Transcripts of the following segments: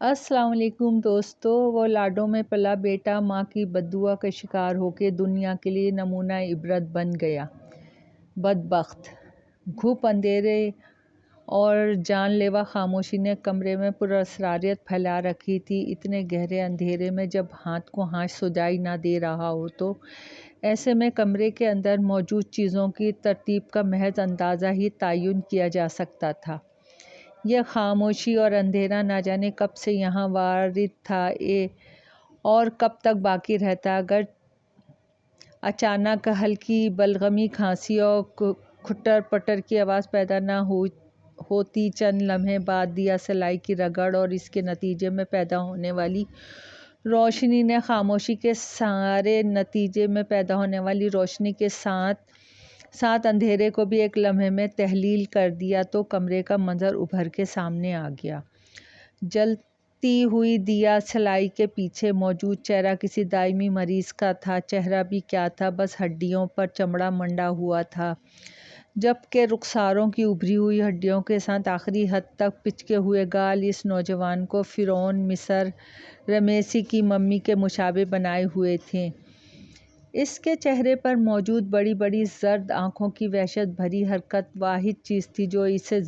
السلام علیکم دوستو، وہ لاڈوں میں پلا بیٹا ماں کی بددعا کا شکار ہو کے دنیا کے لیے نمونہ عبرت بن گیا۔ بدبخت۔ گھپ اندھیرے اور جان لیوا خاموشی نے کمرے میں پراسراریت پھیلا رکھی تھی۔ اتنے گہرے اندھیرے میں جب ہاتھ کو ہاتھ سجائی نہ دے رہا ہو تو ایسے میں کمرے کے اندر موجود چیزوں کی ترتیب کا محض اندازہ ہی تعین کیا جا سکتا تھا۔ یہ خاموشی اور اندھیرا نہ جانے کب سے یہاں وارد تھا اور کب تک باقی رہتا۔ اگر اچانک ہلکی بلغمی کھانسی اور کھٹر پٹر کی آواز پیدا نہ ہوتی، چند لمحے بعد دیا سلائی کی رگڑ اور اس کے نتیجے میں پیدا ہونے والی روشنی نے خاموشی کے روشنی کے ساتھ اندھیرے کو بھی ایک لمحے میں تحلیل کر دیا تو کمرے کا منظر ابھر کے سامنے آ گیا۔ جلتی ہوئی دیا سلائی کے پیچھے موجود چہرہ کسی دائمی مریض کا تھا۔ چہرہ بھی کیا تھا، بس ہڈیوں پر چمڑا منڈا ہوا تھا، جبکہ رخساروں کی ابھری ہوئی ہڈیوں کے ساتھ آخری حد تک پچکے ہوئے گال اس نوجوان کو فرعون مصر رمیسی کی ممی کے مشابہ بنائے ہوئے تھے۔ اس کے چہرے پر موجود بڑی بڑی زرد آنکھوں کی وحشت بھری حرکت واحد چیز تھی جو اسے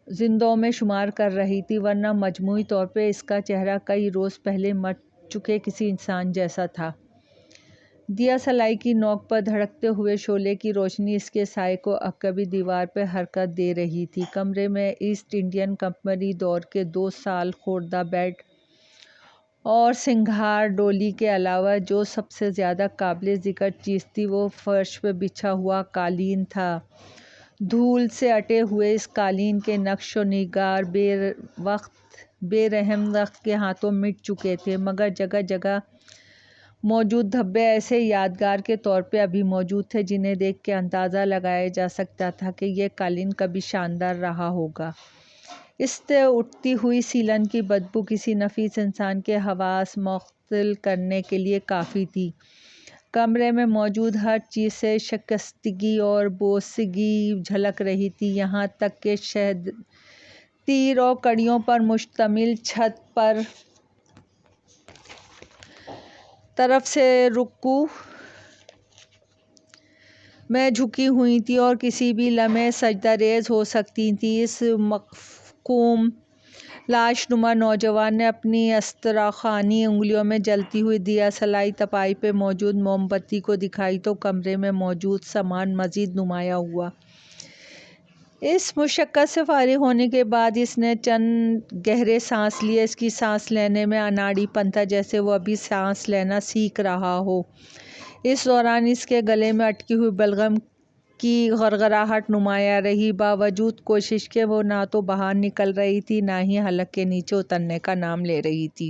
زندوں میں شمار کر رہی تھی، ورنہ مجموعی طور پہ اس کا چہرہ کئی روز پہلے مر چکے کسی انسان جیسا تھا۔ دیا سلائی کی نوک پر دھڑکتے ہوئے شعلے کی روشنی اس کے سائے کو عقبی دیوار پہ حرکت دے رہی تھی۔ کمرے میں ایسٹ انڈین کمپنی دور کے 2 سال خوردہ بیڈ اور سنگھار ڈولی کے علاوہ جو سب سے زیادہ قابل ذکر چیز تھی وہ فرش پہ بچھا ہوا قالین تھا۔ دھول سے اٹے ہوئے اس قالین کے نقش و نگار بے رحم وقت کے ہاتھوں مٹ چکے تھے، مگر جگہ جگہ موجود دھبے ایسے یادگار کے طور پہ ابھی موجود تھے جنہیں دیکھ کے اندازہ لگایا جا سکتا تھا کہ یہ قالین کبھی شاندار رہا ہوگا۔ اس سے اٹھتی ہوئی سیلن کی بدبو کسی نفیس انسان کے حواس معطل کرنے کے لیے کافی تھی۔ کمرے میں موجود ہر چیز سے شکستگی اور بوسیدگی جھلک رہی تھی، یہاں تک کہ تیر اور کڑیوں پر مشتمل چھت پر طرف سے رکوع میں جھکی ہوئی تھی اور کسی بھی لمحے سجدہ ریز ہو سکتی تھیں۔ اس محکوم لاش نما نوجوان نے اپنی استرخوانی انگلیوں میں جلتی ہوئی دیا سلائی تپائی پہ موجود موم بتی کو دکھائی تو کمرے میں موجود سامان مزید نمایاں ہوا۔ اس مشقت سے فارغ ہونے کے بعد اس نے چند گہرے سانس لیے، اس کی سانس لینے میں اناڑی پن تھا، جیسے وہ ابھی سانس لینا سیکھ رہا ہو۔ اس دوران اس کے گلے میں اٹکی ہوئی بلغم کی گھرگھراہٹ نمایاں رہی، باوجود کوشش کے وہ نہ تو باہر نکل رہی تھی نہ ہی حلق کے نیچے اترنے کا نام لے رہی تھی۔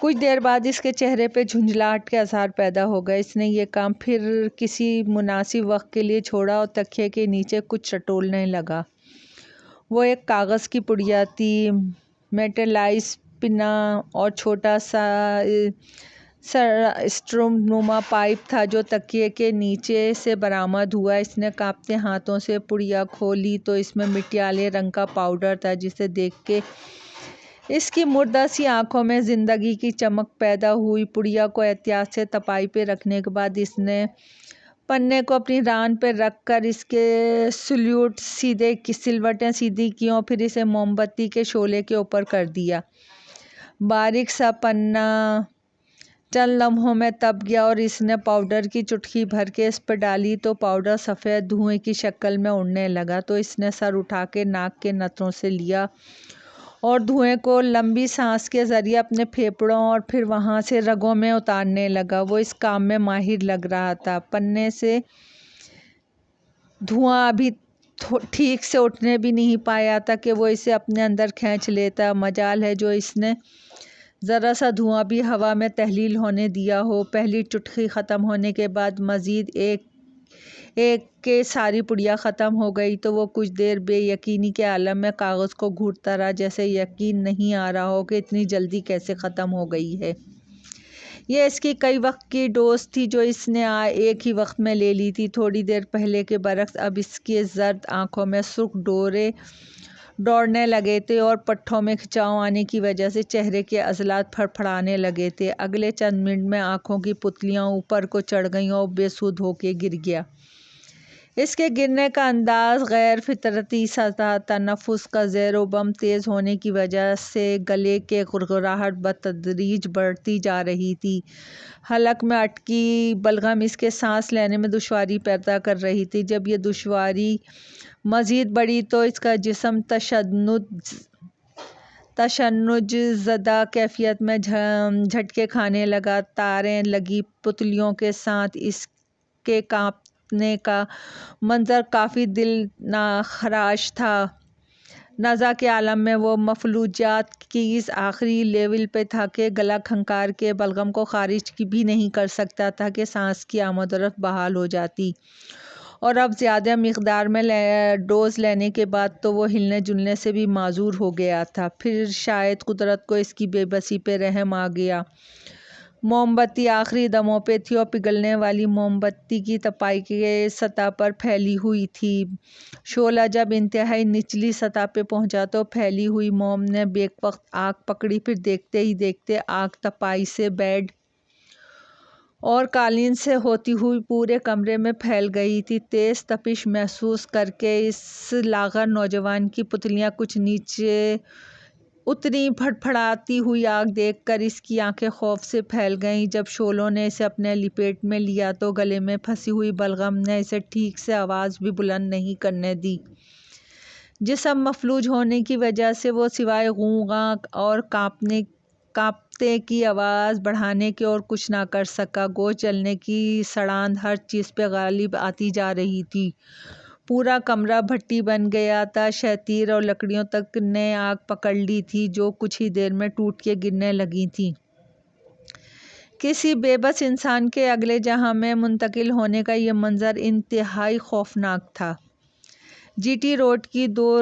کچھ دیر بعد اس کے چہرے پہ جھنجھلاہٹ کے آثار پیدا ہو گئے۔ اس نے یہ کام پھر کسی مناسب وقت کے لیے چھوڑا اور تکیے کے نیچے کچھ ٹٹولنے لگا۔ وہ ایک کاغذ کی پڑیا تھی، میٹلائز پنا اور چھوٹا سا اسٹروم نما پائپ تھا جو تکیے کے نیچے سے برآمد ہوا۔ اس نے کانپتے ہاتھوں سے پڑیا کھولی تو اس میں مٹیالے رنگ کا پاؤڈر تھا، جسے دیکھ کے اس کی مردہ سی آنکھوں میں زندگی کی چمک پیدا ہوئی۔ پڑیا کو احتیاط سے تپائی پہ رکھنے کے بعد اس نے پنے کو اپنی ران پہ رکھ کر اس کے سلوٹیں سیدھی کیں اور پھر اسے موم بتی کے شعلے کے اوپر کر دیا۔ باریک سا پنا چند لمحوں میں تپ گیا اور اس نے پاؤڈر کی چٹکی بھر کے اس پہ ڈالی تو پاؤڈر سفید دھوئیں کی شکل میں اڑنے لگا۔ تو اس نے سر اٹھا کے ناک کے نتھروں سے لیا اور دھوئیں کو لمبی سانس کے ذریعے اپنے پھیپھڑوں اور پھر وہاں سے رگوں میں اتارنے لگا۔ وہ اس کام میں ماہر لگ رہا تھا۔ پنے سے دھواں ابھی ٹھیک سے اٹھنے بھی نہیں پایا تھا کہ وہ اسے اپنے اندر کھینچ لیتا۔ مجال ہے جو اس نے ذرا سا دھواں بھی ہوا میں تحلیل ہونے دیا ہو۔ پہلی چٹکی ختم ہونے کے بعد مزید ایک کے ساری پڑیا ختم ہو گئی تو وہ کچھ دیر بے یقینی کے عالم میں کاغذ کو گھورتا رہا، جیسے یقین نہیں آ رہا ہو کہ اتنی جلدی کیسے ختم ہو گئی ہے۔ یہ اس کی کئی وقت کی ڈوز تھی جو اس نے ایک ہی وقت میں لے لی تھی۔ تھوڑی دیر پہلے کے برعکس اب اس کی زرد آنکھوں میں سرخ دوڑنے لگے تھے اور پٹھوں میں کھچاؤ آنے کی وجہ سے چہرے کے عضلات پھڑپھڑانے لگے تھے۔ اگلے چند منٹ میں آنکھوں کی پتلیاں اوپر کو چڑھ گئیں اور بے سود ہو کے گر گیا۔ اس کے گرنے کا انداز غیر فطرتی سا تھا۔ تنفس کا زیر و بم تیز ہونے کی وجہ سے گلے کی گڑگڑاہٹ بتدریج بڑھتی جا رہی تھی۔ حلق میں اٹکی بلغم اس کے سانس لینے میں دشواری پیدا کر رہی تھی۔ جب یہ دشواری مزید بڑھی تو اس کا جسم تشنج زدہ کیفیت میں جھٹکے کھانے لگا۔ تاریں لگی پتلیوں کے ساتھ اس کے کانپنے کا منظر کافی دلخراش تھا۔ نزا کے عالم میں وہ مفلوجات کی اس آخری لیول پہ تھا کہ گلا کھنکار کے بلغم کو خارج بھی نہیں کر سکتا تھا کہ سانس کی آمد و رفت بحال ہو جاتی، اور اب زیادہ مقدار میں ڈوز لینے کے بعد تو وہ ہلنے جلنے سے بھی معذور ہو گیا تھا۔ پھر شاید قدرت کو اس کی بے بسی پہ رحم آ گیا۔ موم بتی آخری دموں پہ تھی اور پگھلنے والی موم بتی کی تپائی کے سطح پر پھیلی ہوئی تھی۔ شعلہ جب انتہائی نچلی سطح پہ پہنچا تو پھیلی ہوئی موم نے بیک وقت آگ پکڑی۔ پھر دیکھتے ہی دیکھتے آگ تپائی سے بیڈ اور قالین سے ہوتی ہوئی پورے کمرے میں پھیل گئی تھی۔ تیز تپش محسوس کر کے اس لاغر نوجوان کی پتلیاں کچھ نیچے اتریں۔ پھڑپھڑاتی ہوئی آگ دیکھ کر اس کی آنکھیں خوف سے پھیل گئیں۔ جب شعلوں نے اسے اپنے لپیٹ میں لیا تو گلے میں پھنسی ہوئی بلغم نے اسے ٹھیک سے آواز بھی بلند نہیں کرنے دی۔ جسم مفلوج ہونے کی وجہ سے وہ سوائے غوں غاں اور کانپتے کی آواز بڑھانے کے اور کچھ نہ کر سکا۔ گوشت جلنے کی سڑاند ہر چیز پہ غالب آتی جا رہی تھی۔ پورا کمرہ بھٹی بن گیا تھا۔ شتیر اور لکڑیوں تک نے آگ پکڑ لی تھی جو کچھ ہی دیر میں ٹوٹ کے گرنے لگی تھیں۔ کسی بے بس انسان کے اگلے جہاں میں منتقل ہونے کا یہ منظر انتہائی خوفناک تھا۔ جی ٹی روڈ کی دو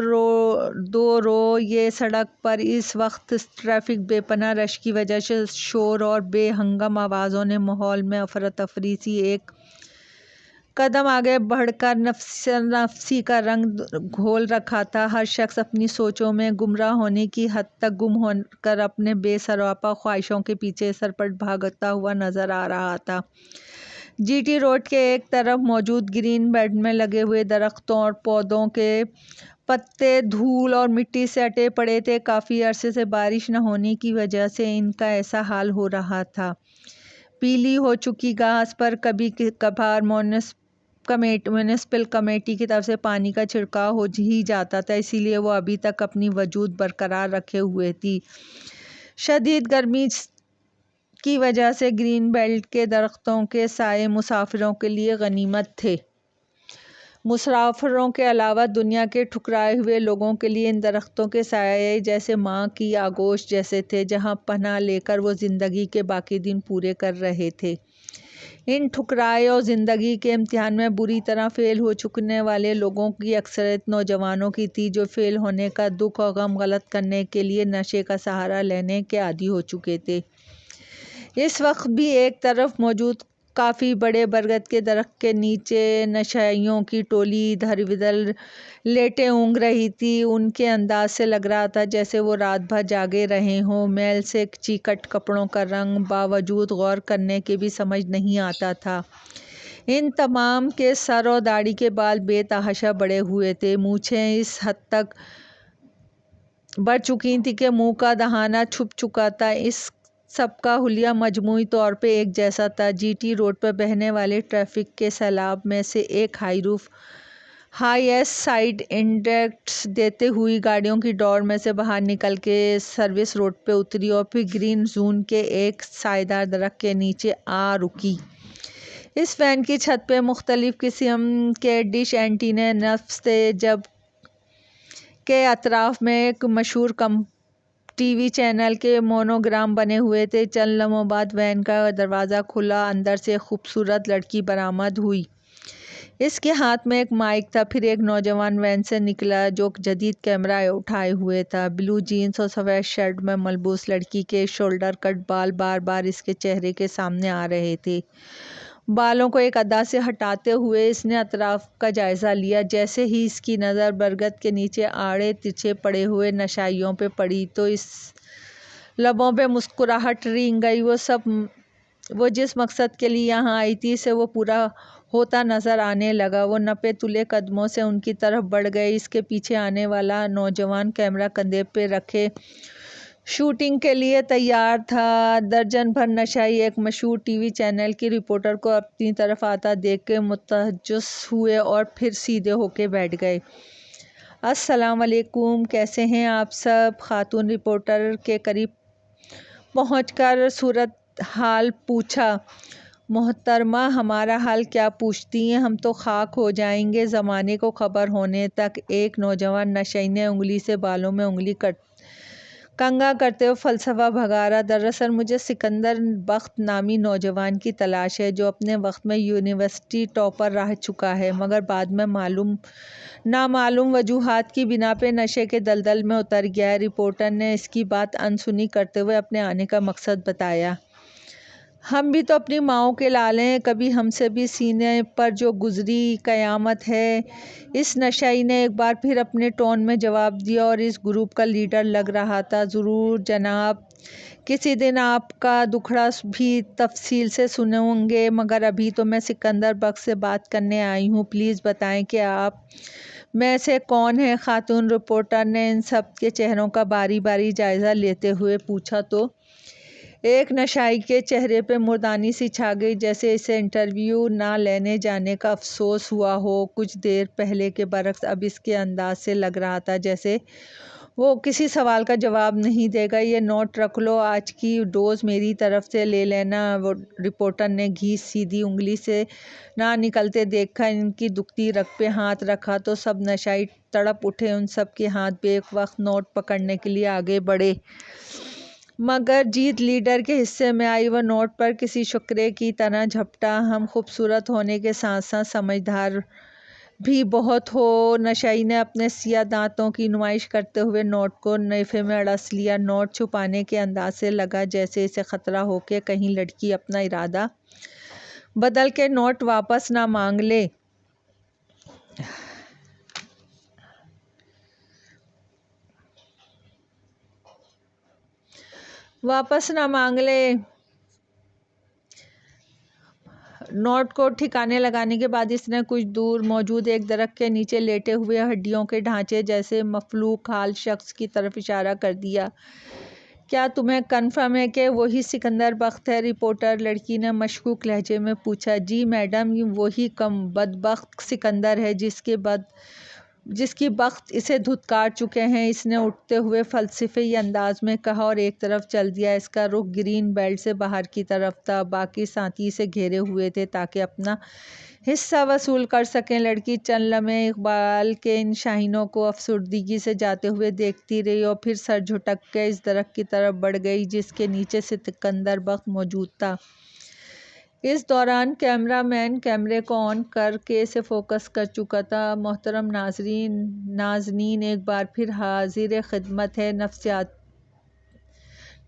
رو یہ سڑک پر اس وقت ٹریفک بے پناہ رش کی وجہ سے شور اور بے ہنگم آوازوں نے ماحول میں افراتفری سی ایک قدم آگے بڑھ کر نفسی کا رنگ گھول رکھا تھا۔ ہر شخص اپنی سوچوں میں گمراہ ہونے کی حد تک گم ہو کر اپنے بے سراپا خواہشوں کے پیچھے سرپٹ بھاگتا ہوا نظر آ رہا تھا۔ جی ٹی روڈ کے ایک طرف موجود گرین بیلٹ میں لگے ہوئے درختوں اور پودوں کے پتے دھول اور مٹی سے اٹے پڑے تھے۔ کافی عرصے سے بارش نہ ہونے کی وجہ سے ان کا ایسا حال ہو رہا تھا۔ پیلی ہو چکی گھاس پر کبھی کبھار میونسپل کمیٹی کی طرف سے پانی کا چھڑکاؤ ہو ہی جاتا تھا، اسی لیے وہ ابھی تک اپنی وجود برقرار رکھے ہوئے تھی۔ شدید گرمی کی وجہ سے گرین بیلٹ کے درختوں کے سائے مسافروں کے لیے غنیمت تھے۔ مسافروں کے علاوہ دنیا کے ٹھکرائے ہوئے لوگوں کے لیے ان درختوں کے سائے جیسے ماں کی آغوش جیسے تھے، جہاں پناہ لے کر وہ زندگی کے باقی دن پورے کر رہے تھے۔ ان ٹھکرائے اور زندگی کے امتحان میں بری طرح فیل ہو چکنے والے لوگوں کی اکثریت نوجوانوں کی تھی، جو فیل ہونے کا دکھ اور غم غلط کرنے کے لیے نشے کا سہارا لینے کے عادی ہو چکے تھے۔ اس وقت بھی ایک طرف موجود کافی بڑے برگد کے درخت کے نیچے نشائیوں کی ٹولی ادھر ادھر لیٹے اونگ رہی تھی۔ ان کے انداز سے لگ رہا تھا جیسے وہ رات بھر جاگے رہے ہوں۔ میل سے چیکٹ کپڑوں کا رنگ باوجود غور کرنے کے بھی سمجھ نہیں آتا تھا۔ ان تمام کے سر اور داڑھی کے بال بے تحاشا بڑے ہوئے تھے۔ مونچھیں اس حد تک بڑھ چکی تھیں کہ منہ کا دہانہ چھپ چکا تھا۔ اس سب کا حلیہ مجموعی طور پہ ایک جیسا تھا۔ جی ٹی روڈ پر بہنے والے ٹریفک کے سیلاب میں سے ایک ہائی ایس سائیڈ انڈیکس دیتے ہوئی گاڑیوں کی دوڑ میں سے باہر نکل کے سروس روڈ پہ اتری اور پھر گرین زون کے ایک سایہ دار درخت کے نیچے آ رکی۔ اس وین کی چھت پہ مختلف قسم کے ڈش اینٹینے نصب تھے، جب کہ اطراف میں ایک مشہور ٹی وی چینل کے مونوگرام بنے ہوئے تھے۔ چند لمحوں بعد وین کا دروازہ کھلا، اندر سے ایک خوبصورت لڑکی برآمد ہوئی۔ اس کے ہاتھ میں ایک مائیک تھا۔ پھر ایک نوجوان وین سے نکلا جو جدید کیمرہ اٹھائے ہوئے تھا۔ بلو جینز اور سفید شرٹ میں ملبوس لڑکی کے شولڈر کٹ بال بار بار اس کے چہرے کے سامنے آ رہے تھے۔ بالوں کو ایک ادا سے ہٹاتے ہوئے اس نے اطراف کا جائزہ لیا۔ جیسے ہی اس کی نظر برگد کے نیچے آڑے ترچھے پڑے ہوئے نشائیوں پہ پڑی تو اس لبوں پہ مسکراہٹ رنگ گئی۔ وہ جس مقصد کے لیے یہاں آئی تھی اسے وہ پورا ہوتا نظر آنے لگا۔ وہ نپے تلے قدموں سے ان کی طرف بڑھ گئی۔ اس کے پیچھے آنے والا نوجوان کیمرہ کندھے پہ رکھے شوٹنگ کے لیے تیار تھا۔ درجن بھر نشائی ایک مشہور ٹی وی چینل کی رپورٹر کو اپنی طرف آتا دیکھ کے متحجس ہوئے اور پھر سیدھے ہو کے بیٹھ گئے۔ السلام علیکم، کیسے ہیں آپ سب؟ خاتون رپورٹر کے قریب پہنچ کر صورت حال پوچھا۔ محترمہ، ہمارا حال کیا پوچھتی ہیں، ہم تو خاک ہو جائیں گے زمانے کو خبر ہونے تک۔ ایک نوجوان نشئی نے انگلی سے بالوں میں انگلی کنگھا کرتے ہوئے فلسفہ بھگارا۔ دراصل مجھے سکندر بخت نامی نوجوان کی تلاش ہے جو اپنے وقت میں یونیورسٹی ٹاپر رہ چکا ہے مگر بعد میں نامعلوم وجوہات کی بنا پہ نشے کے دلدل میں اتر گیا ہے۔ رپورٹر نے اس کی بات انسنی کرتے ہوئے اپنے آنے کا مقصد بتایا۔ ہم بھی تو اپنی ماؤں کے لالے ہیں، کبھی ہم سے بھی سینے پر جو گزری قیامت ہے۔ اس نشئی نے ایک بار پھر اپنے ٹون میں جواب دیا اور اس گروپ کا لیڈر لگ رہا تھا۔ ضرور جناب، کسی دن آپ کا دکھڑا بھی تفصیل سے سنوں گے مگر ابھی تو میں سکندر بخت سے بات کرنے آئی ہوں۔ پلیز بتائیں کہ آپ میں سے کون ہے؟ خاتون رپورٹر نے ان سب کے چہروں کا باری باری جائزہ لیتے ہوئے پوچھا تو ایک نشائی کے چہرے پہ مردانی سی چھا گئی، جیسے اسے انٹرویو نہ لینے جانے کا افسوس ہوا ہو۔ کچھ دیر پہلے کے برعکس اب اس کے انداز سے لگ رہا تھا جیسے وہ کسی سوال کا جواب نہیں دے گا۔ یہ نوٹ رکھ لو، آج کی ڈوز میری طرف سے لے لینا۔ رپورٹر نے گھیس سیدھی انگلی سے نہ نکلتے دیکھا۔ ان کی دکھتی رگ پہ ہاتھ رکھا تو سب نشائی تڑپ اٹھے۔ ان سب کے ہاتھ بیک وقت نوٹ پکڑنے کے لیے آگے بڑھے مگر جیت لیڈر کے حصے میں آئی۔ وہ نوٹ پر کسی شکرے کی طرح جھپٹا۔ ہم خوبصورت ہونے کے ساتھ ساتھ سمجھدار بھی بہت ہو۔ نشئی نے اپنے سیاہ دانتوں کی نمائش کرتے ہوئے نوٹ کو نیفے میں اڑس لیا۔ نوٹ چھپانے کے انداز سے لگا جیسے اسے خطرہ ہو کہ کہیں لڑکی اپنا ارادہ بدل کے نوٹ واپس نہ مانگ لے۔ نوٹ کو ٹھکانے لگانے کے بعد اس نے کچھ دور موجود ایک درخت کے نیچے لیٹے ہوئے ہڈیوں کے ڈھانچے جیسے مفلوک حال شخص کی طرف اشارہ کر دیا۔ کیا تمہیں کنفرم ہے کہ وہی سکندر بخت ہے؟ رپورٹر لڑکی نے مشکوک لہجے میں پوچھا۔ جی میڈم، وہی بدبخت سکندر ہے جس کی بخت اسے دھتکار چکے ہیں، اس نے اٹھتے ہوئے فلسفی انداز میں کہا اور ایک طرف چل دیا۔ اس کا رخ گرین بیلٹ سے باہر کی طرف تھا۔ باقی ساتھی اسے گھیرے ہوئے تھے تاکہ اپنا حصہ وصول کر سکیں۔ لڑکی چند لمحے اقبال کے ان شاہینوں کو افسردگی سے جاتے ہوئے دیکھتی رہی اور پھر سر جھٹک کے اس درخت کی طرف بڑھ گئی جس کے نیچے سکندر بخت موجود تھا۔ اس دوران کیمرہ مین کیمرے کو آن کر کے اسے فوکس کر چکا تھا۔ محترم ناظرین، ایک بار پھر حاضر خدمت ہے۔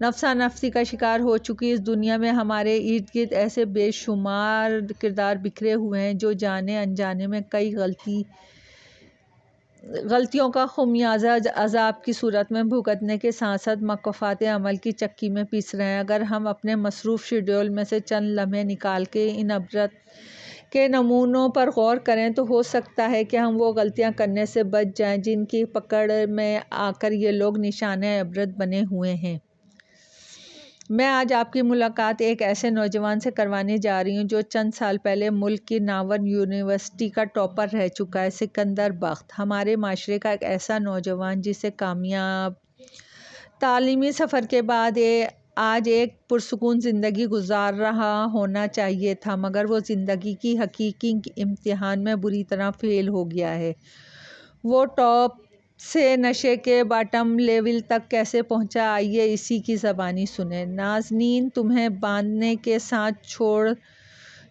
نفسا نفسی کا شکار ہو چکی اس دنیا میں ہمارے ارد گرد ایسے بے شمار کردار بکھرے ہوئے ہیں جو جانے انجانے میں کئی غلطیوں کا خمیازہ عذاب کی صورت میں بھگتنے کے ساتھ ساتھ مکافات عمل کی چکی میں پیس رہے ہیں۔ اگر ہم اپنے مصروف شیڈول میں سے چند لمحے نکال کے ان عبرت کے نمونوں پر غور کریں تو ہو سکتا ہے کہ ہم وہ غلطیاں کرنے سے بچ جائیں جن کی پکڑ میں آ کر یہ لوگ نشانِ عبرت بنے ہوئے ہیں۔ میں آج آپ کی ملاقات ایک ایسے نوجوان سے کروانے جا رہی ہوں جو چند سال پہلے ملک کی نامور یونیورسٹی کا ٹاپر رہ چکا ہے، سکندر بخت۔ ہمارے معاشرے کا ایک ایسا نوجوان جسے کامیاب تعلیمی سفر کے بعد آج ایک پرسکون زندگی گزار رہا ہونا چاہیے تھا مگر وہ زندگی کی حقیقی امتحان میں بری طرح فیل ہو گیا ہے۔ وہ ٹاپ سے نشے کے باٹم لیول تک کیسے پہنچا، آئیے اسی کی زبانی سنیں۔ نازنین، تمہیں باندھنے کے ساتھ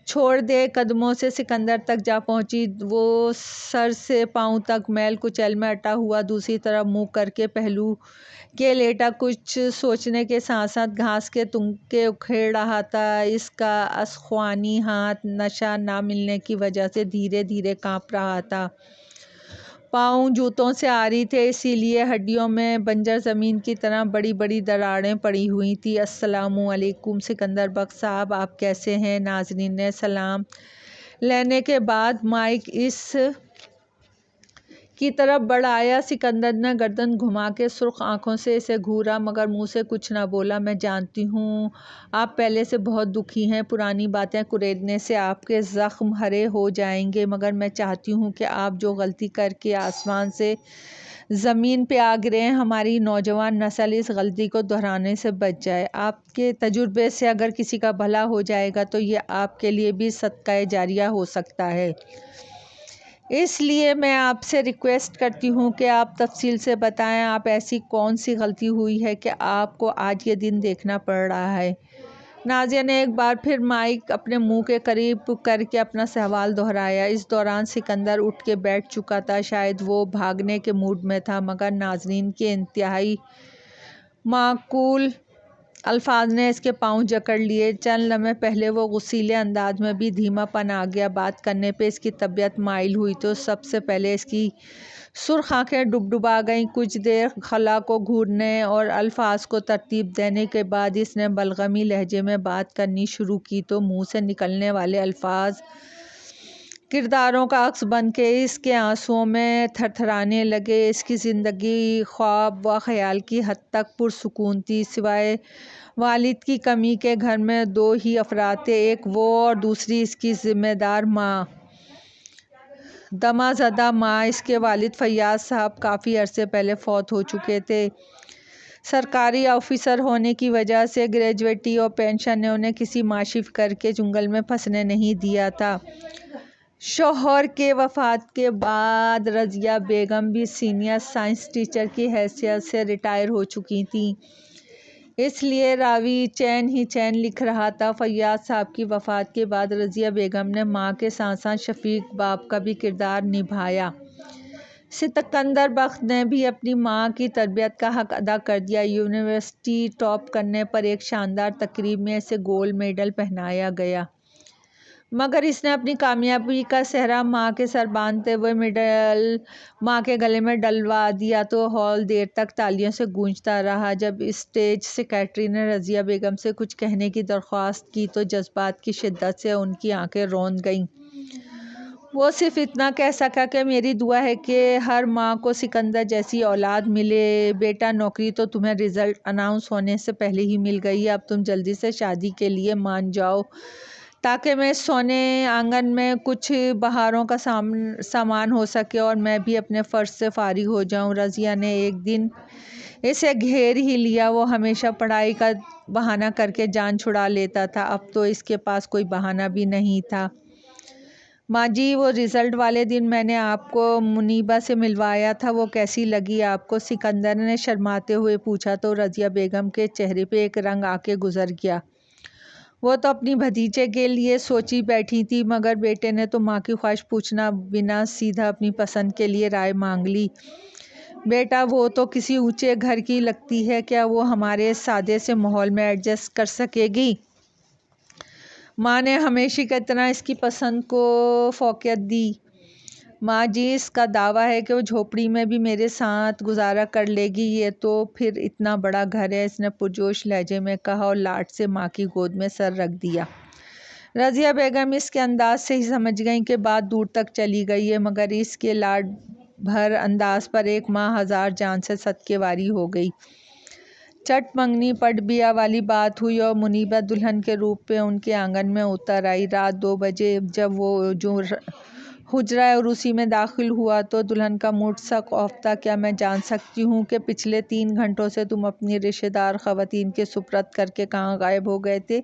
چھوڑ دے قدموں سے سکندر تک جا پہنچی۔ وہ سر سے پاؤں تک میل کچیل میں اٹا ہوا دوسری طرف منہ کر کے پہلو کہ لیٹا کچھ سوچنے کے ساتھ ساتھ گھاس کے تنکے اکھیڑ رہا تھا۔ اس کا اسخوانی ہاتھ نشہ نہ ملنے کی وجہ سے دھیرے دھیرے کانپ رہا تھا۔ پاؤں جوتوں سے عاری تھے، اسی لیے ہڈیوں میں بنجر زمین کی طرح بڑی بڑی دراڑیں پڑی ہوئی تھیں۔ السلام علیکم سکندر بخش صاحب، آپ کیسے ہیں؟ ناظرین نے سلام لینے کے بعد مائک اس کی طرف بڑھایا۔ سکندر نے گردن گھما کے سرخ آنکھوں سے اسے گھورا مگر منہ سے کچھ نہ بولا۔ میں جانتی ہوں آپ پہلے سے بہت دکھی ہیں، پرانی باتیں کریدنے سے آپ کے زخم ہرے ہو جائیں گے، مگر میں چاہتی ہوں کہ آپ جو غلطی کر کے آسمان سے زمین پہ آ گرے ہیں، ہماری نوجوان نسل اس غلطی کو دہرانے سے بچ جائے۔ آپ کے تجربے سے اگر کسی کا بھلا ہو جائے گا تو یہ آپ کے لیے بھی صدقہ جاریہ ہو سکتا ہے۔ اس لیے میں آپ سے ریکویسٹ کرتی ہوں کہ آپ تفصیل سے بتائیں، آپ ایسی کون سی غلطی ہوئی ہے کہ آپ کو آج یہ دن دیکھنا پڑ رہا ہے؟ نازیہ نے ایک بار پھر مائک اپنے منہ کے قریب کر کے اپنا سوال دہرایا۔ اس دوران سکندر اٹھ کے بیٹھ چکا تھا، شاید وہ بھاگنے کے موڈ میں تھا، مگر ناظرین کے انتہائی معقول الفاظ نے اس کے پاؤں جکڑ لیے۔ چند لمحے پہلے وہ غصیلے انداز میں بھی دھیما پن آ گیا۔ بات کرنے پہ اس کی طبیعت مائل ہوئی تو سب سے پہلے اس کی سرخ آنکھیں ڈبڈبا گئیں۔ کچھ دیر خلا کو گھورنے اور الفاظ کو ترتیب دینے کے بعد اس نے بلغمی لہجے میں بات کرنی شروع کی تو منہ سے نکلنے والے الفاظ کرداروں کا عکس بن کے اس کے آنسوؤں میں تھرتھرانے لگے۔ اس کی زندگی خواب و خیال کی حد تک پرسکون تھی۔ سوائے والد کی کمی کے گھر میں دو ہی افراد تھے، ایک وہ اور دوسری اس کی ذمہ دار ماں، دمہ زدہ ماں۔ اس کے والد فیاض صاحب کافی عرصے پہلے فوت ہو چکے تھے۔ سرکاری آفیسر ہونے کی وجہ سے گریجویٹی اور پینشن نے انہیں کسی معاشی فکر کے چنگل میں پھنسنے نہیں دیا تھا۔ شوہر کے وفات کے بعد رضیہ بیگم بھی سینئر سائنس ٹیچر کی حیثیت سے ریٹائر ہو چکی تھیں، اس لیے راوی چین ہی چین لکھ رہا تھا۔ فیاض صاحب کی وفات کے بعد رضیہ بیگم نے ماں کے ساتھ ساتھ شفیق باپ کا بھی کردار نبھایا۔ سکندر بخش نے بھی اپنی ماں کی تربیت کا حق ادا کر دیا۔ یونیورسٹی ٹاپ کرنے پر ایک شاندار تقریب میں اسے گولڈ میڈل پہنایا گیا، مگر اس نے اپنی کامیابی کا سہرا ماں کے سر باندھتے ہوئے میڈل ماں کے گلے میں ڈلوا دیا تو ہال دیر تک تالیوں سے گونجتا رہا۔ جب اسٹیج سیکرٹری نے رضیہ بیگم سے کچھ کہنے کی درخواست کی تو جذبات کی شدت سے ان کی آنکھیں روند گئیں۔ وہ صرف اتنا کہہ سکا کہ میری دعا ہے کہ ہر ماں کو سکندر جیسی اولاد ملے۔ بیٹا، نوکری تو تمہیں رزلٹ اناؤنس ہونے سے پہلے ہی مل گئی ہے، اب تم جلدی سے شادی کے لیے مان جاؤ تاکہ میں سونے آنگن میں کچھ بہاروں کا سامان ہو سکے اور میں بھی اپنے فرض سے فارغ ہو جاؤں۔ رضیہ نے ایک دن اسے گھیر ہی لیا۔ وہ ہمیشہ پڑھائی کا بہانہ کر کے جان چھڑا لیتا تھا، اب تو اس کے پاس کوئی بہانہ بھی نہیں تھا۔ ماں جی، وہ رزلٹ والے دن میں نے آپ کو منیبہ سے ملوایا تھا، وہ کیسی لگی آپ کو؟ سکندر نے شرماتے ہوئے پوچھا تو رضیہ بیگم کے چہرے پہ ایک رنگ آ کے گزر گیا۔ وہ تو اپنی بھتیجے کے لیے سوچی بیٹھی تھی، مگر بیٹے نے تو ماں کی خواہش پوچھنا بنا سیدھا اپنی پسند کے لیے رائے مانگ لی۔ بیٹا، وہ تو کسی اونچے گھر کی لگتی ہے، کیا وہ ہمارے سادے سے ماحول میں ایڈجسٹ کر سکے گی؟ ماں نے ہمیشہ کی طرح اس کی پسند کو فوقیت دی۔ ماں جی، اس کا دعویٰ ہے کہ وہ جھوپڑی میں بھی میرے ساتھ گزارا کر لے گی، یہ تو پھر اتنا بڑا گھر ہے، اس نے پرجوش لہجے میں کہا اور لاڈ سے ماں کی گود میں سر رکھ دیا۔ رضیہ بیگم اس کے انداز سے ہی سمجھ گئیں کہ بات دور تک چلی گئی ہے، مگر اس کے لاڈ بھر انداز پر ایک ماں ہزار جان سے صدقے واری ہو گئی۔ چٹ منگنی پٹ بیاہ والی بات ہوئی اور منیبہ دلہن کے روپ میں ان کے آنگن میں اتر آئی۔ رات 2 بجے جب وہ حجرہ عروسی میں داخل ہوا تو دلہن کا موڈ سخت آف تھا۔ کیا میں جان سکتی ہوں کہ پچھلے 3 گھنٹوں سے تم اپنی رشتہ دار خواتین کے سپرد کر کے کہاں غائب ہو گئے تھے؟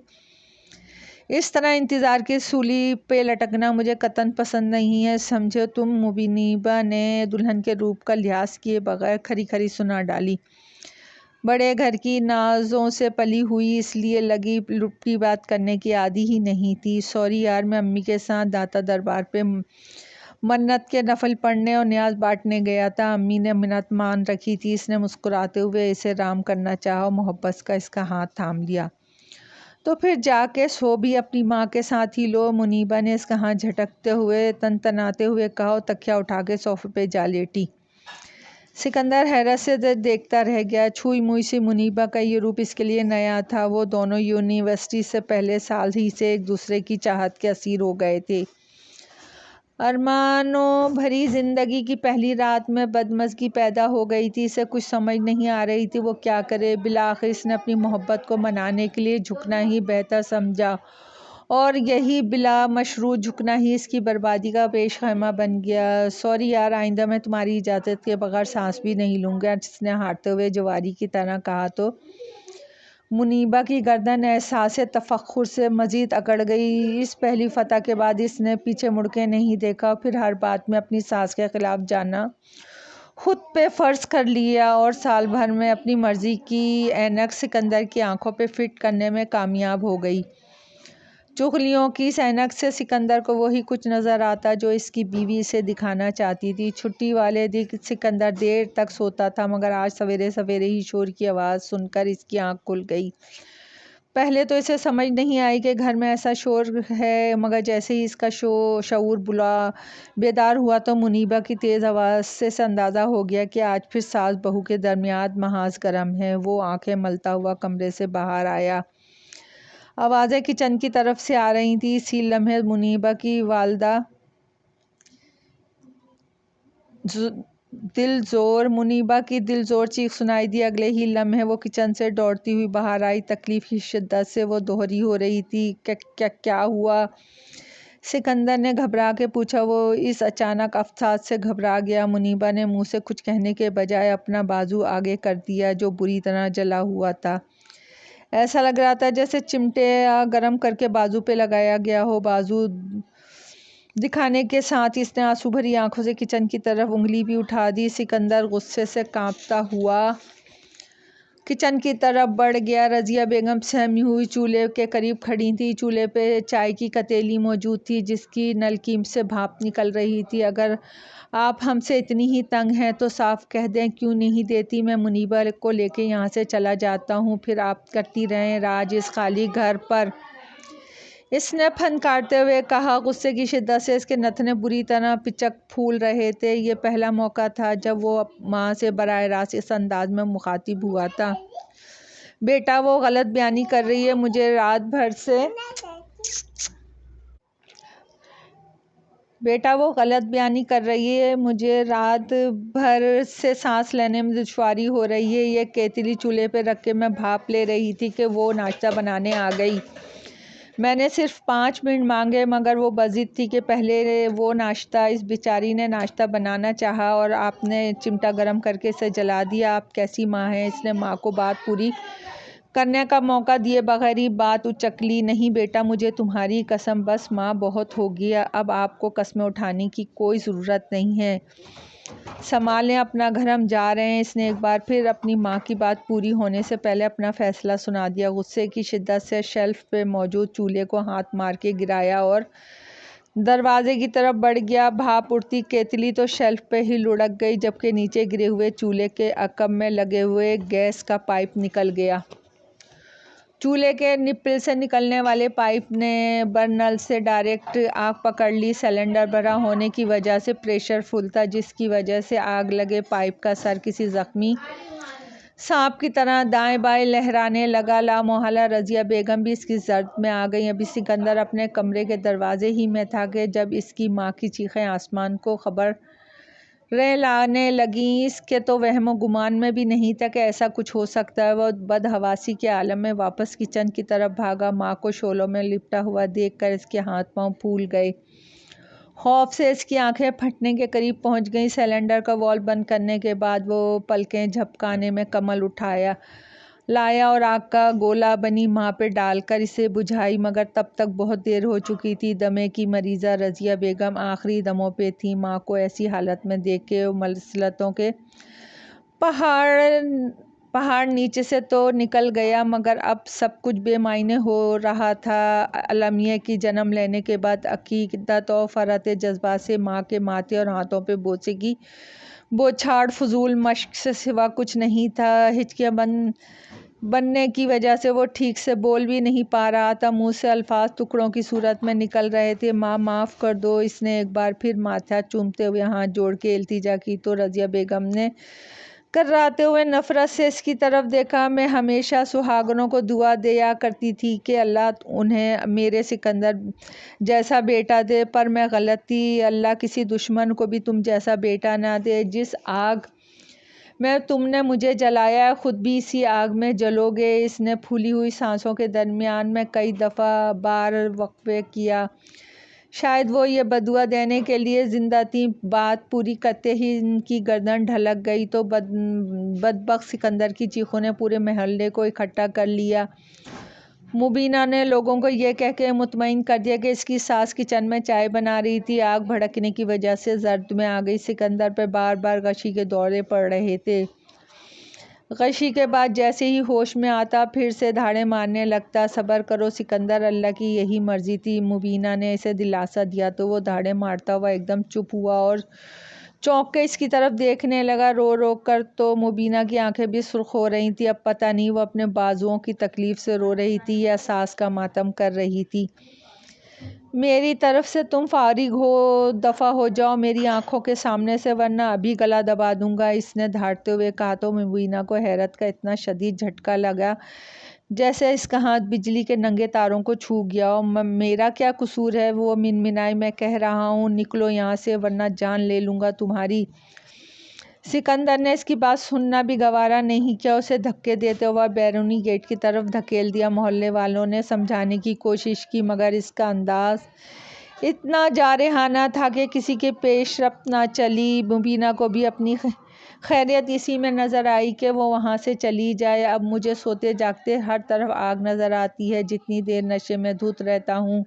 اس طرح انتظار کی سولی پہ لٹکنا مجھے قطعاً پسند نہیں ہے، سمجھے تم؟ منیبہ نے دلہن کے روپ کا لحاظ کیے بغیر کھری کھری سنا ڈالی۔ بڑے گھر کی نازوں سے پلی ہوئی، اس لیے لگی لپٹی بات کرنے کی عادی ہی نہیں تھی۔ سوری یار، میں امی کے ساتھ داتا دربار پہ منت کے نفل پڑھنے اور نیاز بانٹنے گیا تھا۔ امی نے منت مان رکھی تھی۔ اس نے مسکراتے ہوئے اسے رام کرنا چاہا اور محبت کا اس کا ہاتھ تھام لیا۔ تو پھر جا کے سو بھی اپنی ماں کے ساتھ ہی لو، منیبا نے اس کا ہاتھ جھٹکتے ہوئے تنتناتے ہوئے کہا اور تکیہ اٹھا کے صوفے پہ جا لیٹی۔ سکندر حیرت سے دیکھتا رہ گیا۔ چھوئی موئی سی منیبا کا یہ روپ اس کے لیے نیا تھا۔ وہ دونوں یونیورسٹی سے پہلے سال ہی سے ایک دوسرے کی چاہت کے اسیر ہو گئے تھے۔ ارمانوں بھری زندگی کی پہلی رات میں بدمزگی پیدا ہو گئی تھی۔ اسے کچھ سمجھ نہیں آ رہی تھی وہ کیا کرے۔ بالآخر اس نے اپنی محبت کو منانے کے لیے جھکنا ہی بہتر سمجھا اور یہی بلا مشروط جھکنا ہی اس کی بربادی کا پیش خیمہ بن گیا۔ سوری یار، آئندہ میں تمہاری اجازت کے بغیر سانس بھی نہیں لوں گا، جس نے ہارتے ہوئے جواری کی طرح کہا تو منیبا کی گردن احساس تفخر سے مزید اکڑ گئی۔ اس پہلی فتح کے بعد اس نے پیچھے مڑ کے نہیں دیکھا اور پھر ہر بات میں اپنی ساس کے خلاف جانا خود پہ فرض کر لیا اور سال بھر میں اپنی مرضی کی اینک سکندر کی آنکھوں پہ فٹ کرنے میں کامیاب ہو گئی۔ چغلیوں کی اس اینک سے سکندر کو وہی کچھ نظر آتا جو اس کی بیوی اسے دکھانا چاہتی تھی۔ چھٹی والے دن سکندر دیر تک سوتا تھا، مگر آج سویرے سویرے ہی شور کی آواز سن کر اس کی آنکھ کھل گئی۔ پہلے تو اسے سمجھ نہیں آئی کہ گھر میں ایسا شور ہے، مگر جیسے ہی اس کا شعور بیدار ہوا تو منیبا کی تیز آواز سے اسے اندازہ ہو گیا کہ آج پھر ساس بہو کے درمیان محاذ گرم ہے۔ وہ آنکھیں ملتا ہوا کمرے سے باہر آیا۔ آوازیں کچن کی طرف سے آ رہی تھیں۔ اسی لمحے منیبا کی والدہ دل زور چیخ سنائی دی۔ اگلے ہی لمحے وہ کچن سے دوڑتی ہوئی باہر آئی۔ تکلیف کی شدت سے وہ دوہری ہو رہی تھی۔ کیا ہوا؟ سکندر نے گھبرا کے پوچھا۔ وہ اس اچانک افسانہ سے گھبرا گیا۔ منیبا نے منہ سے کچھ کہنے کے بجائے اپنا بازو آگے کر دیا جو بری طرح جلا ہوا تھا۔ ایسا لگ رہا تھا جیسے چمٹا گرم کر کے بازو پہ لگایا گیا ہو۔ بازو دکھانے کے ساتھ اس نے آنسو بھری آنکھوں سے کچن کی طرف انگلی بھی اٹھا دی۔ سکندر غصے سے کانپتا ہوا کچن کی طرف بڑھ گیا۔ رضیہ بیگم سہمی ہوئی چولہے کے قریب کھڑی تھیں۔ چولہے پہ چائے کی کتیلی موجود تھی جس کی نلکی سے بھاپ نکل رہی تھی۔ اگر آپ ہم سے اتنی ہی تنگ ہیں تو صاف کہہ دیں کیوں نہیں دیتی؟ میں منیبا کو لے کے یہاں سے چلا جاتا ہوں، پھر آپ کرتی رہیں راج اس خالی گھر پر، اس نے پھنکارتے ہوئے کہا۔ غصے کی شدت سے اس کے نتنے بری طرح پچک پھول رہے تھے۔ یہ پہلا موقع تھا جب وہ ماں سے براہ راست اس انداز میں مخاطب ہوا تھا۔ بیٹا وہ غلط بیانی کر رہی ہے، مجھے رات بھر سے سانس لینے میں دشواری ہو رہی ہے۔ یہ کیتلی چولہے پہ رکھ کے میں بھاپ لے رہی تھی کہ وہ ناشتہ بنانے آ گئی۔ میں نے صرف 5 منٹ مانگے، مگر وہ بضد تھی کہ پہلے وہ ناشتہ۔ اس بیچاری نے ناشتہ بنانا چاہا اور آپ نے چمٹا گرم کر کے اسے جلا دیا۔ آپ کیسی ماں ہیں؟ اس نے ماں کو بات پوری کرنے کا موقع دیے بغیر ہی بات اچک لی۔ نہیں بیٹا، مجھے تمہاری قسم، بس ماں بہت ہوگی، اب آپ کو قسمیں اٹھانے کی کوئی ضرورت نہیں ہے، سنبھالیں اپنا گھر، ہم جا رہے ہیں۔ اس نے ایک بار پھر اپنی ماں کی بات پوری ہونے سے پہلے اپنا فیصلہ سنا دیا۔ غصے کی شدت سے شیلف پہ موجود چولہے کو ہاتھ مار کے گرایا اور دروازے کی طرف بڑھ گیا۔ بھاپ اٹھتی کیتلی تو شیلف پہ ہی لڑک گئی، جبکہ نیچے گرے ہوئے چولہے کے عقب میں لگے ہوئے گیس کا پائپ نکل گیا۔ چولہے کے نپل سے نکلنے والے پائپ نے برنل سے ڈائریکٹ آگ پکڑ لی۔ سلنڈر بھرا ہونے کی وجہ سے پریشر فل تھا، جس کی وجہ سے آگ لگے پائپ کا سر کسی زخمی سانپ کی طرح دائیں بائیں لہرانے لگا۔ لامحالہ رضیہ بیگم بھی اس کی زرد میں آ گئیں۔ ابھی سکندر اپنے کمرے کے دروازے ہی میں تھا کہ جب اس کی ماں کی چیخیں آسمان کو خبریں لانے لگیں۔ اس کے تو وہم و گمان میں بھی نہیں تھا کہ ایسا کچھ ہو سکتا ہے۔ وہ بدحواسی کے عالم میں واپس کچن کی طرف بھاگا۔ ماں کو شعلوں میں لپٹا ہوا دیکھ کر اس کے ہاتھ پاؤں پھول گئے۔ خوف سے اس کی آنکھیں پھٹنے کے قریب پہنچ گئیں۔ سلنڈر کا والو بند کرنے کے بعد وہ پلکیں جھپکانے میں کمل لایا اور آگ کا گولا بنی ماں پہ ڈال کر اسے بجھائی، مگر تب تک بہت دیر ہو چکی تھی۔ دمے کی مریضہ رضیہ بیگم آخری دموں پہ تھیں۔ ماں کو ایسی حالت میں دیکھ کے وہ مصیبتوں کے پہاڑ نیچے سے تو نکل گیا مگر اب سب کچھ بے معنی ہو رہا تھا۔ المیہ کی جنم لینے کے بعد عقیدت و فرط جذبات سے ماں کے ماتھے اور ہاتھوں پہ بوسے کی بوچھاڑ فضول مشق سے سوا کچھ نہیں تھا۔ ہچکیاں بننے کی وجہ سے وہ ٹھیک سے بول بھی نہیں پا رہا تھا، منہ سے الفاظ ٹکڑوں کی صورت میں نکل رہے تھے۔ ماں معاف کر دو، اس نے ایک بار پھر ماتھا چومتے ہوئے ہاتھ جوڑ کے التجا کی تو رضیہ بیگم نے کراتے ہوئے نفرت سے اس کی طرف دیکھا۔ میں ہمیشہ سہاگنوں کو دعا دیا کرتی تھی کہ اللہ انہیں میرے سکندر جیسا بیٹا دے، پر میں غلط تھی۔ اللہ کسی دشمن کو بھی تم جیسا بیٹا نہ دے۔ جس آگ میں تم نے مجھے جلایا ہے خود بھی اسی آگ میں جلو گے۔ اس نے پھولی ہوئی سانسوں کے درمیان میں کئی دفعہ بار وقفے کیا، شاید وہ یہ بدعا دینے کے لیے زندہ تھیں۔ بات پوری کرتے ہی ان کی گردن ڈھلک گئی تو بدبخت سکندر کی چیخوں نے پورے محلے کو اکٹھا کر لیا۔ مبینہ نے لوگوں کو یہ کہہ کے مطمئن کر دیا کہ اس کی ساس کچن میں چائے بنا رہی تھی۔ آگ بھڑکنے کی وجہ سے زرد میں آ گئی، سکندر پہ بار بار غشی کے دورے پڑ رہے تھے۔ غشی کے بعد جیسے ہی ہوش میں آتا پھر سے دھاڑے مارنے لگتا۔ صبر کرو سکندر، اللہ کی یہی مرضی تھی۔ مبینہ نے اسے دلاسا دیا تو وہ دھاڑے مارتا ہوا ایک دم چپ ہوا اور چونک کے اس کی طرف دیکھنے لگا، رو رو کر۔ تو مبینہ کی آنکھیں بھی سرخ ہو رہی تھیں۔ اب پتہ نہیں وہ اپنے بازوؤں کی تکلیف سے رو رہی تھی یا ساس کا ماتم کر رہی تھی۔ میری طرف سے تم فارغ ہو، دفع ہو جاؤ میری آنکھوں کے سامنے سے، ورنہ ابھی گلا دبا دوں گا، اس نے دھاڑتے ہوئے کہا تو مبینہ کو حیرت کا اتنا شدید جھٹکا لگا جیسے اس کا ہاتھ بجلی کے ننگے تاروں کو چھو گیا ہو۔ میرا کیا قصور ہے؟ وہ منمنائی، میں کہہ رہا ہوں نکلو یہاں سے ورنہ جان لے لوں گا تمہاری۔ سکندر نے اس کی بات سننا بھی گوارا نہیں کیا، اسے دھکے دیتے ہوئے بیرونی گیٹ کی طرف دھکیل دیا۔ محلے والوں نے سمجھانے کی کوشش کی مگر اس کا انداز اتنا جارحانہ تھا کہ کسی کی پیش رفت نہ چلی۔ مبینہ کو بھی اپنی خیریت اسی میں نظر آئی کہ وہ وہاں سے چلی جائے۔ اب مجھے سوتے جاگتے ہر طرف آگ نظر آتی ہے، جتنی دیر نشے میں دھت رہتا ہوں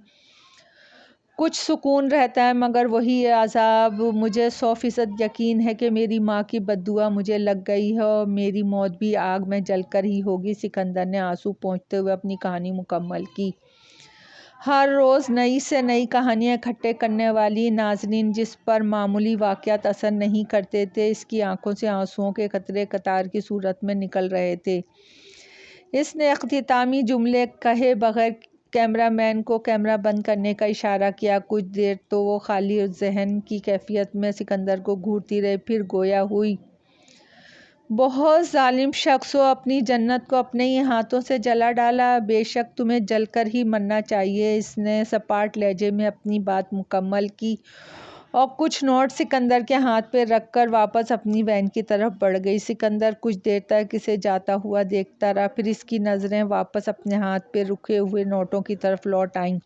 کچھ سکون رہتا ہے مگر وہی عذاب۔ مجھے 100% یقین ہے کہ میری ماں کی بددعا مجھے لگ گئی ہے اور میری موت بھی آگ میں جل کر ہی ہوگی۔ سکندر نے آنسو پونچھتے ہوئے اپنی کہانی مکمل کی۔ ہر روز نئی سے نئی کہانیاں اکٹھے کرنے والی نازنین جس پر معمولی واقعات اثر نہیں کرتے تھے، اس کی آنکھوں سے آنسوؤں کے قطرے قطار کی صورت میں نکل رہے تھے۔ اس نے اختتامی جملے کہے بغیر کیمرہ مین کو کیمرہ بند کرنے کا اشارہ کیا۔ کچھ دیر تو وہ خالی ذہن کی کیفیت میں سکندر کو گھورتی رہی، پھر گویا ہوئی بہت ظالم شخص ہو، اپنی جنت کو اپنے ہی ہاتھوں سے جلا ڈالا، بے شک تمہیں جل کر ہی مرنا چاہیے۔ اس نے سپاٹ لہجے میں اپنی بات مکمل کی اور کچھ نوٹ سکندر کے ہاتھ پہ رکھ کر واپس اپنی وین کی طرف بڑھ گئی۔ سکندر کچھ دیر تک اسے جاتا ہوا دیکھتا رہا، پھر اس کی نظریں واپس اپنے ہاتھ پہ رکھے ہوئے نوٹوں کی طرف لوٹ آئیں۔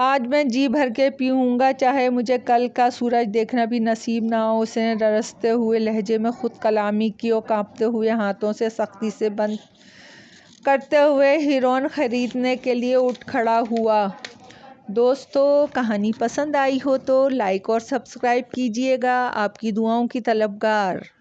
آج میں جی بھر کے پیوں گا، چاہے مجھے کل کا سورج دیکھنا بھی نصیب نہ ہو، اس نے رستے ہوئے لہجے میں خود کلامی کی اور کانپتے ہوئے ہاتھوں سے سختی سے بند کرتے ہوئے ہیروئن خریدنے کے لیے اٹھ کھڑا ہوا۔ دوستو، کہانی پسند آئی ہو تو لائک اور سبسکرائب کیجیے گا۔ آپ کی دعاؤں کی طلبگار۔